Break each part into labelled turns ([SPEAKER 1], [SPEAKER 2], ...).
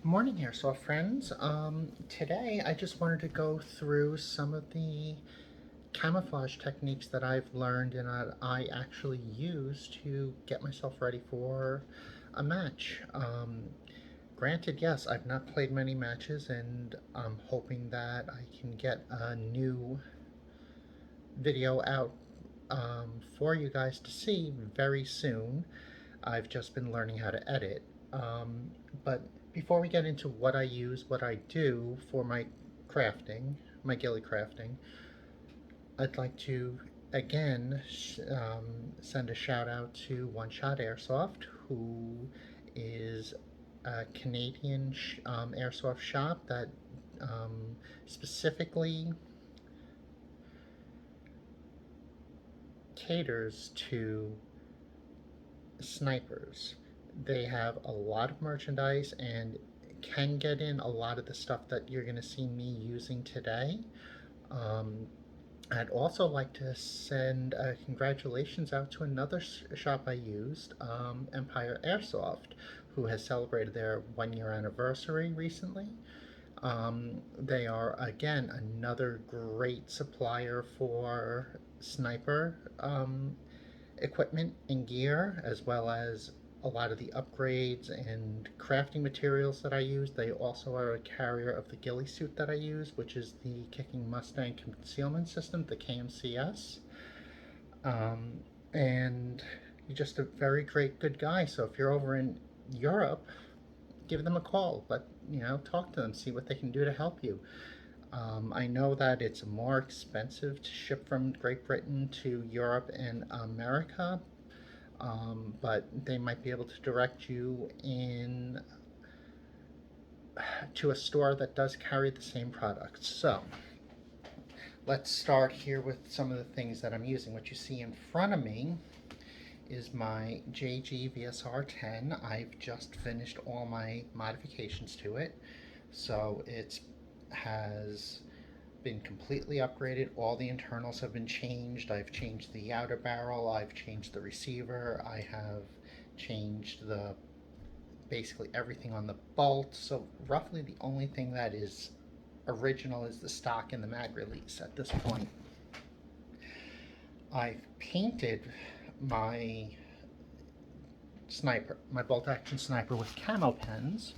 [SPEAKER 1] Morning, Airsoft friends. Today I just wanted to go through some of the camouflage techniques that I've learned and I actually use to get myself ready for a match. Granted, yes, I've not played many matches, and I'm hoping that I can get a new video out for you guys to see very soon. I've just been learning how to edit. Um, but before we get into what I use, what I do for my crafting, my ghillie crafting, I'd like to again send a shout out to One Shot Airsoft, who is a Canadian airsoft shop that specifically caters to snipers. They have a lot of merchandise and can get in a lot of the stuff that you're going to see me using today. Um, I'd also like to send congratulations out to another shop I used, Empire Airsoft, who has celebrated their 1 year anniversary recently. They are, again, another great supplier for sniper equipment and gear, as well as a lot of the upgrades and crafting materials that I use. They also are a carrier of the ghillie suit that I use, which is the Kicking Mustang Concealment System, the KMCS. Um, and you're just a very great, good guy. So if you're over in Europe, give them a call. Talk to them, see what they can do to help you. I know that it's more expensive to ship from Great Britain to Europe and America, but they might be able to direct you in to a store that does carry the same products. So let's start here with some of the things that I'm using. What you see in front of me is my JG VSR 10. I've just finished all my modifications to it. So it has been completely upgraded. All the internals have been changed. I've changed the outer barrel, I've changed the receiver, I have changed the basically everything on the bolt. So roughly the only thing that is original is the stock and the mag release at this point. I've painted my sniper, my bolt action sniper, with camo pens,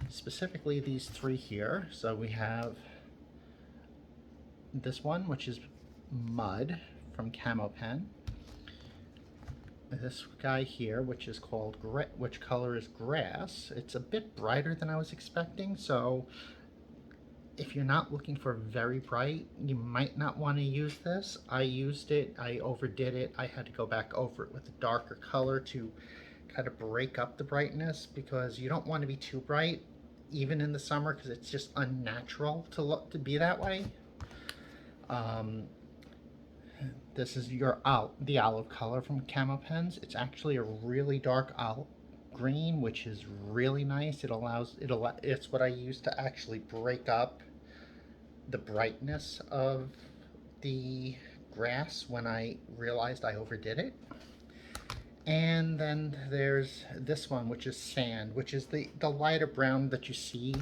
[SPEAKER 1] specifically these three here. So we have this one, which is Mud from Camo Pen. This guy here, which is called which color is Grass. It's a bit brighter than I was expecting, so if you're not looking for very bright, you might not want to use this. I used it, I overdid it. I had to go back over it with a darker color to kind of break up the brightness, because you don't want to be too bright even in the summer, because it's just unnatural to be that way. This is the olive color from Camo Pens. It's actually a really dark olive green, which is really nice. It's what I use to actually break up the brightness of the grass when I realized I overdid it. And then there's this one, which is Sand, which is the lighter brown that you see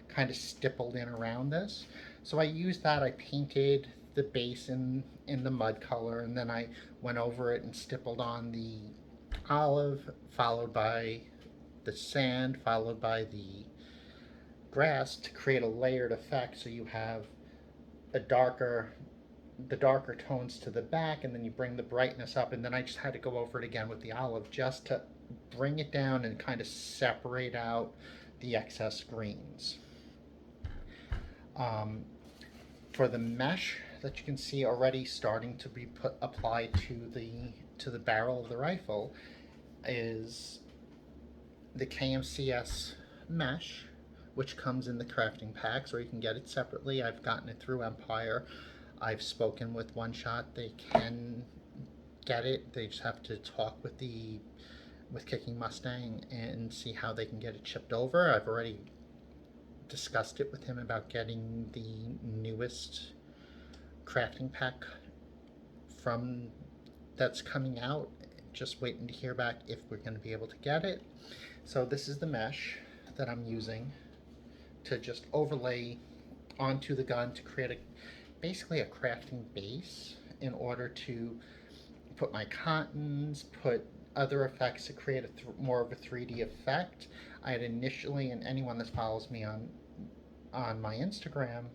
[SPEAKER 1] kind of stippled in around this. So I used that. I painted the base in the mud color, and then I went over it and stippled on the olive, followed by the sand, followed by the grass, to create a layered effect. So you have a the darker tones to the back, and then you bring the brightness up, and then I just had to go over it again with the olive just to bring it down and kind of separate out the excess greens. For the mesh that you can see already starting to be applied to the barrel of the rifle is the KMCS Mesh, which comes in the crafting packs, or you can get it separately. I've gotten it through Empire. I've spoken with One Shot. They can get it. They just have to talk with Kicking Mustang and see how they can get it shipped over. I've already discussed it with him about getting the newest crafting pack from that's coming out. Just waiting to hear back if we're going to be able to get it. So this is the mesh. that I'm using to just overlay onto the gun to create basically a crafting base in order to put my cottons, put other effects to create more of a 3D effect. I had initially, and anyone that follows me on my Instagram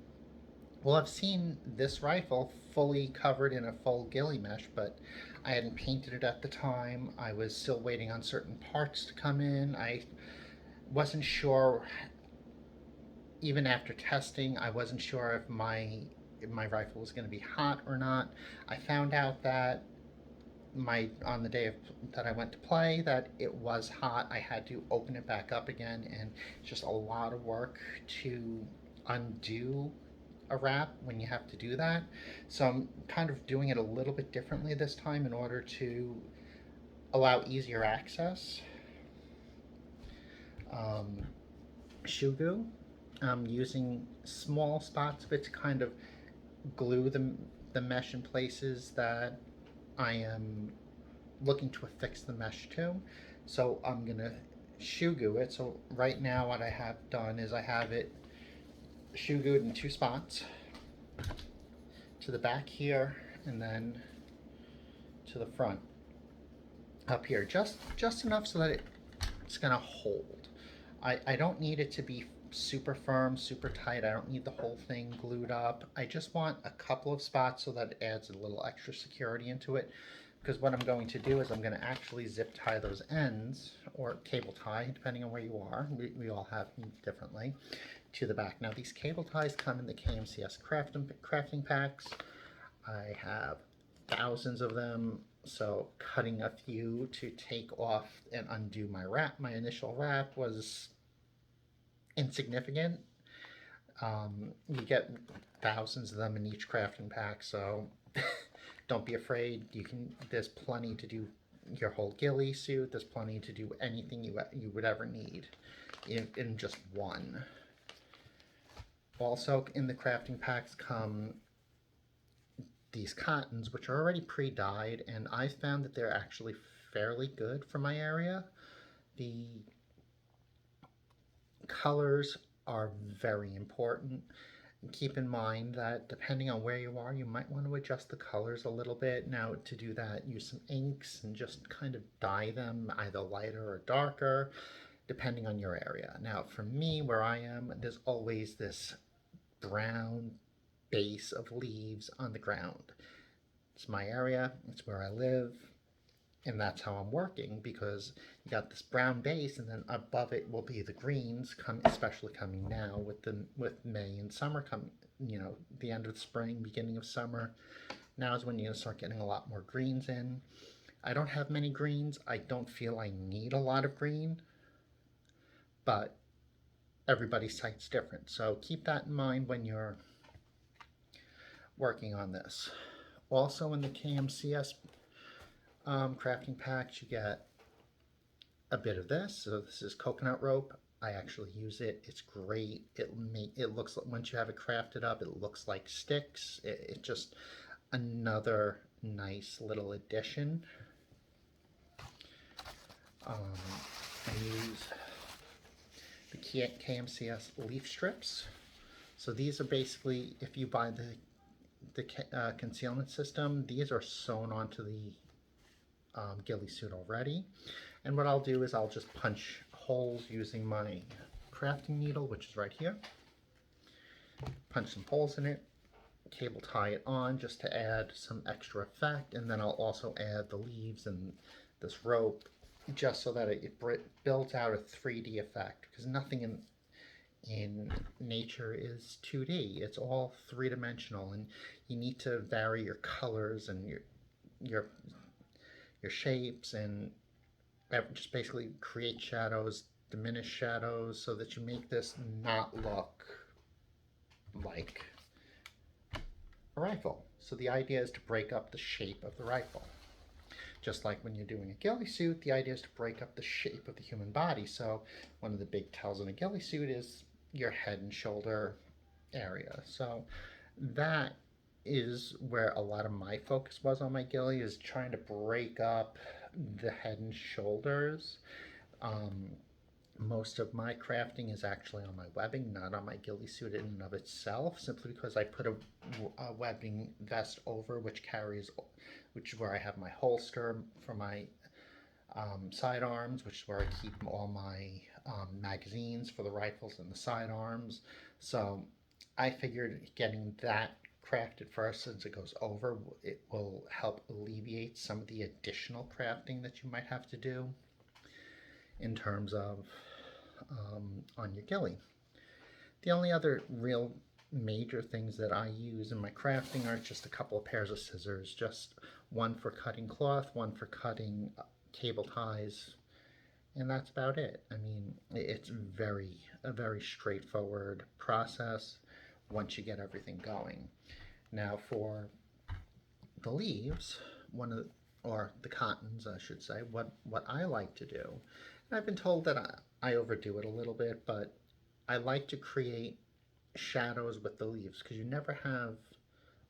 [SPEAKER 1] will have seen this rifle fully covered in a full ghillie mesh, but I hadn't painted it at the time. I was still waiting on certain parts to come in. I wasn't sure, even after testing, I wasn't sure if my rifle was going to be hot or not. I found out that on the day that I went to play, that it was hot. I had to open it back up again, and it's just a lot of work to undo a wrap when you have to do that. So I'm kind of doing it a little bit differently this time in order to allow easier access. Shoe glue. I'm using small spots of it to kind of glue the mesh in places that I am looking to affix the mesh to. So I'm gonna shoe glue it. So right now what I have done is I have it shoe glued in 2 spots, to the back here and then to the front up here, just enough so that it's gonna hold. I don't need it to be super firm, super tight. I don't need the whole thing glued up. I just want a couple of spots so that it adds a little extra security into it. Because what I'm going to do is I'm going to actually zip tie those ends, or cable tie, depending on where you are. We all have them differently, to the back. Now these cable ties come in the KMCS crafting packs. I have thousands of them, so cutting a few to take off and undo my initial wrap was insignificant. You get thousands of them in each crafting pack, so don't be afraid. There's plenty to do your whole ghillie suit. There's plenty to do anything you would ever need in just one. Also in the crafting packs come these cottons, which are already pre-dyed, and I found that they're actually fairly good for my area. The colors are very important. Keep in mind that depending on where you are, you might want to adjust the colors a little bit. Now to do that, use some inks and just kind of dye them either lighter or darker, depending on your area. Now for me, where I am, there's always this brown base of leaves on the ground. It's my area, it's where I live, and that's how I'm working, because you got this brown base, and then above it will be the greens, especially coming now with May and summer coming. The end of the spring, beginning of summer. Now is when you're gonna start getting a lot more greens in. I don't have many greens. I don't feel I need a lot of green, but everybody's site's different. So keep that in mind when you're working on this. Also in the KMCS crafting packs, you get a bit of this. So this is coconut rope. I actually use it. It's great. It looks like, once you have it crafted up, it looks like sticks. It's just another nice little addition. I use the KMCS leaf strips. So these are basically, if you buy the concealment system, these are sewn onto the ghillie suit already. And what I'll do is I'll just punch holes using my crafting needle, which is right here. Punch some holes in it, cable tie it on just to add some extra effect, and then I'll also add the leaves and this rope just so that it builds out a 3D effect, because nothing in nature is 2D. It's all 3-dimensional, and you need to vary your colors and your shapes, and just basically create shadows, diminish shadows, so that you make this not look like a rifle. So the idea is to break up the shape of the rifle. Just like when you're doing a ghillie suit, the idea is to break up the shape of the human body. So one of the big tells in a ghillie suit is your head and shoulder area. So that is where a lot of my focus was on my ghillie, is trying to break up the head and shoulders. Most of my crafting is actually on my webbing, not on my ghillie suit in and of itself, simply because I put a webbing vest over, which is where I have my holster for my sidearms, which is where I keep all my magazines for the rifles and the sidearms. So I figured getting that crafted first, since it goes over, it will help alleviate some of the additional crafting that you might have to do in terms of on your ghillie. The only other real major things that I use in my crafting are just a couple of pairs of scissors, just one for cutting cloth, one for cutting cable ties, and that's about it. I mean, it's a very straightforward process once you get everything going. Now for the leaves, or the cottons, I should say, what I like to do, and I've been told that I overdo it a little bit, but I like to create shadows with the leaves, because you never have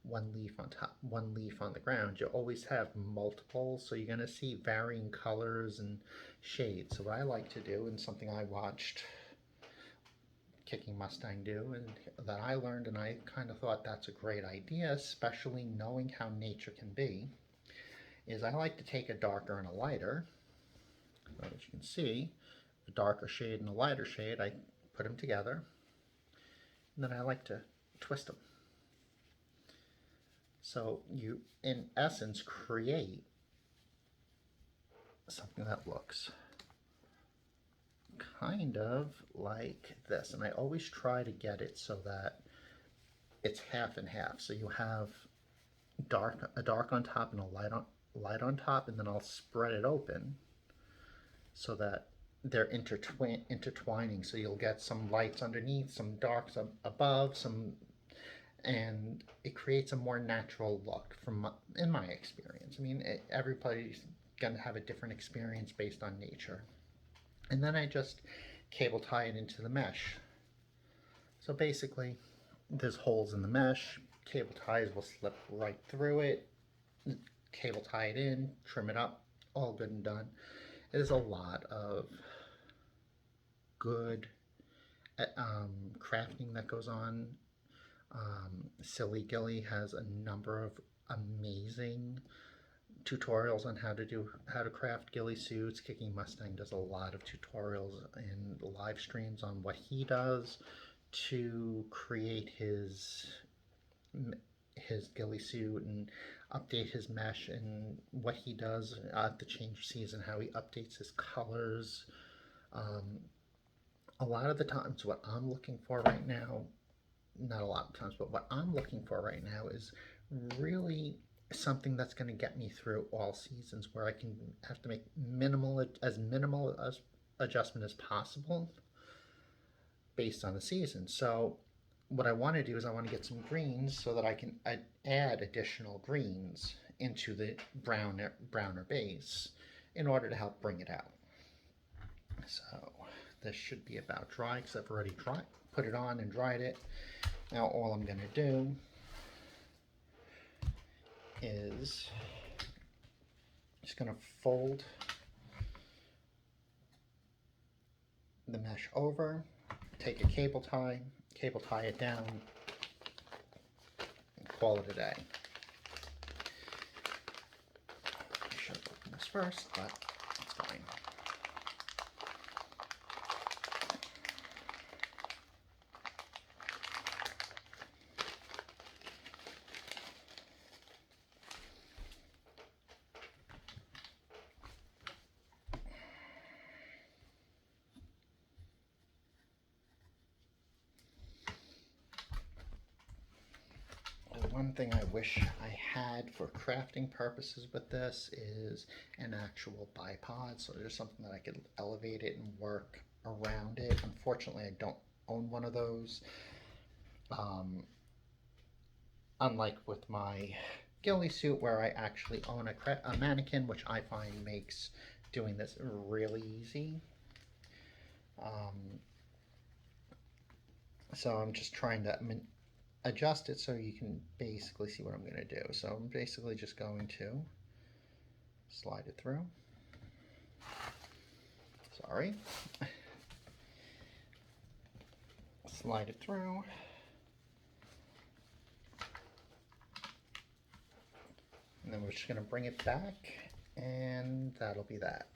[SPEAKER 1] one leaf on top, one leaf on the ground. You always have multiple, so you're going to see varying colors and shades. So what I like to do, and something I watched Kicking Mustang do, and that I learned, and I kind of thought that's a great idea, especially knowing how nature can be, is I like to take a darker and a lighter. So as you can see, a darker shade and a lighter shade, I put them together, and then I like to twist them. So you, in essence, create something that looks kind of like this. And I always try to get it so that it's half and half. So you have a dark on top and a light on top, and then I'll spread it open so that they're intertwining. So you'll get some lights underneath, some darks above, and it creates a more natural look in my experience. I mean, everybody's gonna have a different experience based on nature. And then I just cable tie it into the mesh. So basically, there's holes in the mesh, cable ties will slip right through it, cable tie it in, trim it up, all good and done. There's a lot of good crafting that goes on. Silly Ghillie has a number of amazing tutorials on how to craft ghillie suits. Kicking Mustang does a lot of tutorials and live streams on what he does to create his ghillie suit and update his mesh, and what he does at the change season, how he updates his colors. A lot of the times what I'm looking for right now, not a lot of times, but what I'm looking for right now is really something that's going to get me through all seasons, where I can have to make minimal adjustment as possible based on the season. So what I want to do is I want to get some greens so that I can add additional greens into the browner base in order to help bring it out. So this should be about dry, because I've already put it on and dried it. Now all I'm going to do is just going to fold the mesh over, take a cable tie it down, and call it a day. I should open this first, but it's fine. One thing I wish I had for crafting purposes with this is an actual bipod, so there's something that I could elevate it and work around it. Unfortunately, I don't own one of those. Unlike with my ghillie suit, where I actually own a mannequin, which I find makes doing this really easy. So I'm just trying to adjust it so you can basically see what I'm going to do. So I'm basically just going to slide it through. Sorry. slide it through. And then we're just going to bring it back, and that'll be that.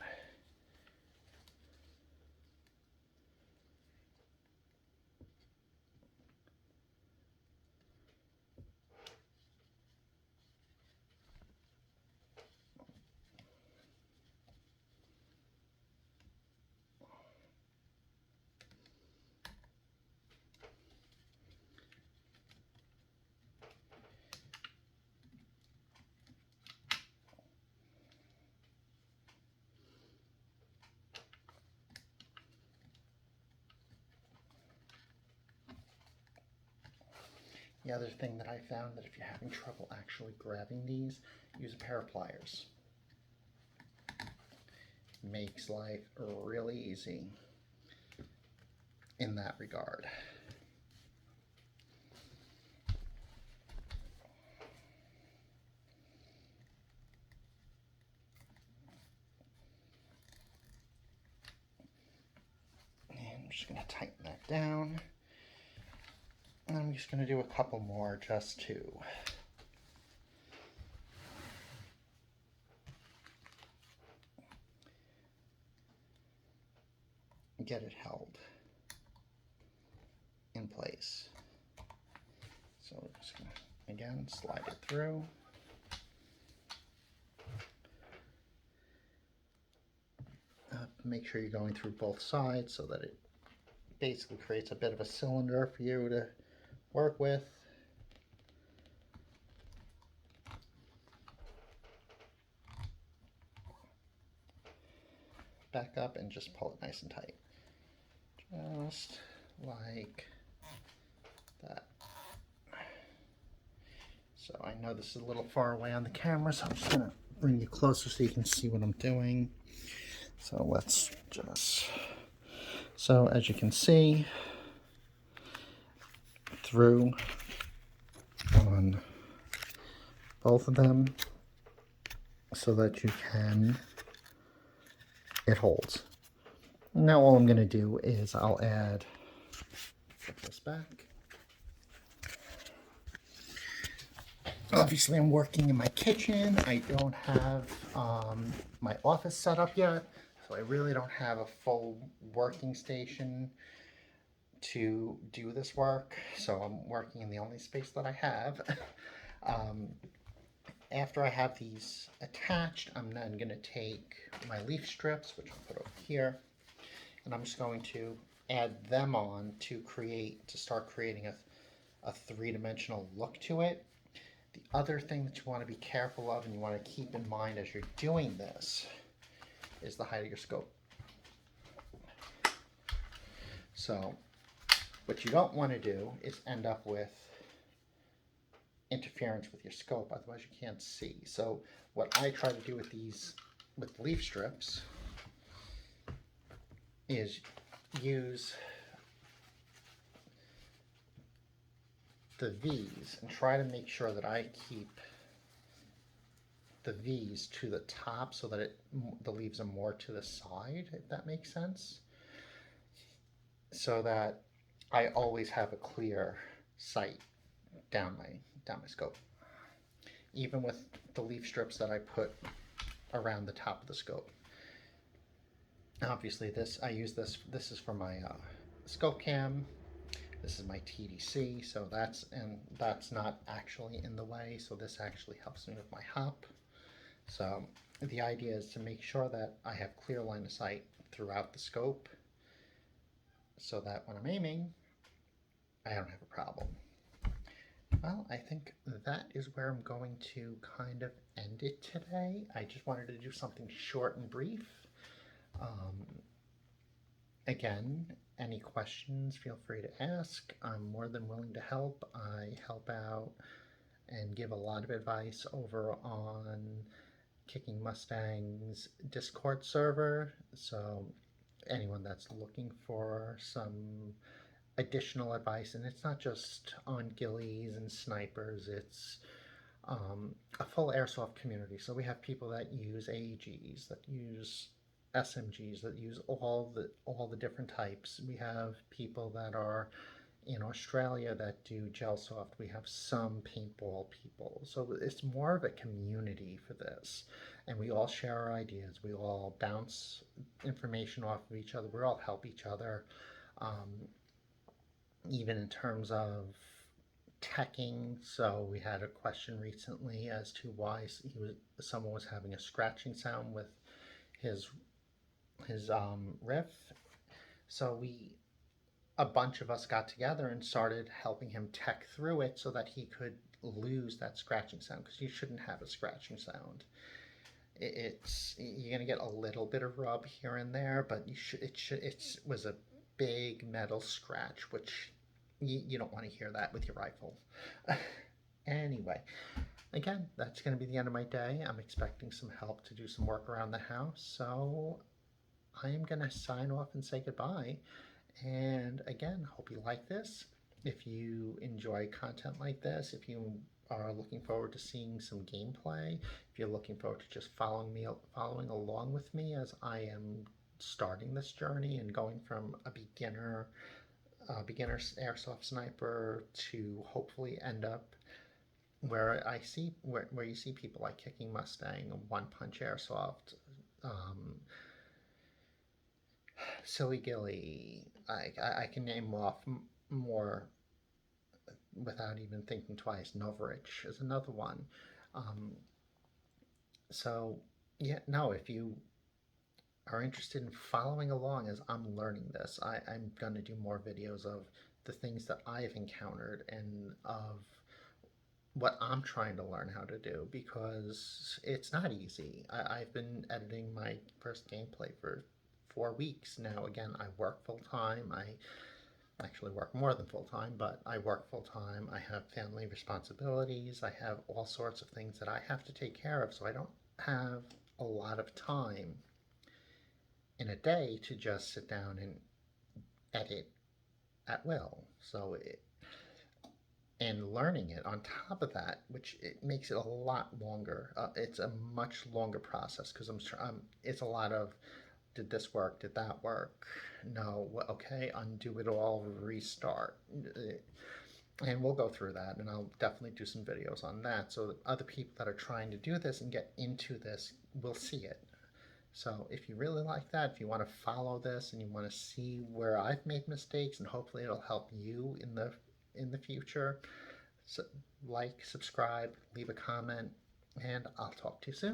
[SPEAKER 1] The other thing that I found, that if you're having trouble actually grabbing these, use a pair of pliers. Makes life really easy in that regard. And I'm just going to tighten that down. And I'm just going to do a couple more just to get it held in place. So we're just going to, again, slide it through. Make sure you're going through both sides so that it basically creates a bit of a cylinder for you to work with. Back up and just pull it nice and tight. Just like that. So I know this is a little far away on the camera, so I'm just going to bring you closer so you can see what I'm doing. So let's just, so as you can see, through on both of them so that you can, it holds. Now all I'm going to do is I'll add, flip this back. Obviously I'm working in my kitchen. I don't have my office set up yet, so I really don't have a full working station to do this work. So I'm working in the only space that I have. After I have these attached, I'm then going to take my leaf strips, which I'll put over here, and I'm just going to add them on to start creating a three-dimensional look to it. The other thing that you want to be careful of and you want to keep in mind as you're doing this is the height of your scope. So what you don't want to do is end up with interference with your scope, otherwise you can't see. So what I try to do with these, with leaf strips, is use the V's and try to make sure that I keep the V's to the top so that the leaves are more to the side, if that makes sense, so that I always have a clear sight down my scope, even with the leaf strips that I put around the top of the scope. Obviously I use this is for my scope cam. This is my TDC, so that's not actually in the way, so this actually helps me with my hop. So the idea is to make sure that I have clear line of sight throughout the scope so that when I'm aiming, I don't have a problem. Well, I think that is where I'm going to kind of end it today. I just wanted to do something short and brief. Again, any questions, feel free to ask. I'm more than willing to help. I help out and give a lot of advice over on Kicking Mustang's Discord server. So anyone that's looking for some additional advice, and it's not just on ghillies and snipers, it's a full airsoft community. So we have people that use AEGs, that use SMGs, that use all the different types. We have people that are in Australia that do Gelsoft. We have some paintball people. So it's more of a community for this. And we all share our ideas. We all bounce information off of each other. We all help each other. Um, Even in terms of teching. So we had a question recently as to why someone was having a scratching sound with his riff. So a bunch of us got together and started helping him tech through it so that he could lose that scratching sound, because you shouldn't have a scratching sound. You're gonna get a little bit of rub here and there, but it was a big metal scratch, which you don't want to hear that with your rifle. Anyway, again, that's going to be the end of my day. I'm expecting some help to do some work around the house, so I am going to sign off and say goodbye. And again, hope you like this. If you enjoy content like this, if you are looking forward to seeing some gameplay, if you're looking forward to just following along with me as I am starting this journey and going from a beginner airsoft sniper to hopefully end up where you see people like Kicking Mustang, One Punch Airsoft, Silly Gilly. I can name off more without even thinking twice. Novarich is another one. Um, so yeah, no, if you are interested in following along as I'm learning this, I'm going to do more videos of the things that I've encountered and of what I'm trying to learn how to do, because it's not easy. I've been editing my first gameplay for 4 weeks now. Again, I work full time. I actually work more than full time, but I work full time. I have family responsibilities. I have all sorts of things that I have to take care of, so I don't have a lot of time in a day to just sit down and edit at will. And learning it on top of that, which it makes it a lot longer. It's a much longer process because it's a lot of, did this work? Did that work? No. Okay, undo it all, restart. And we'll go through that, and I'll definitely do some videos on that so that other people that are trying to do this and get into this will see it. So if you really like that, if you want to follow this and you want to see where I've made mistakes, and hopefully it'll help you in the future, so like, subscribe, leave a comment, and I'll talk to you soon.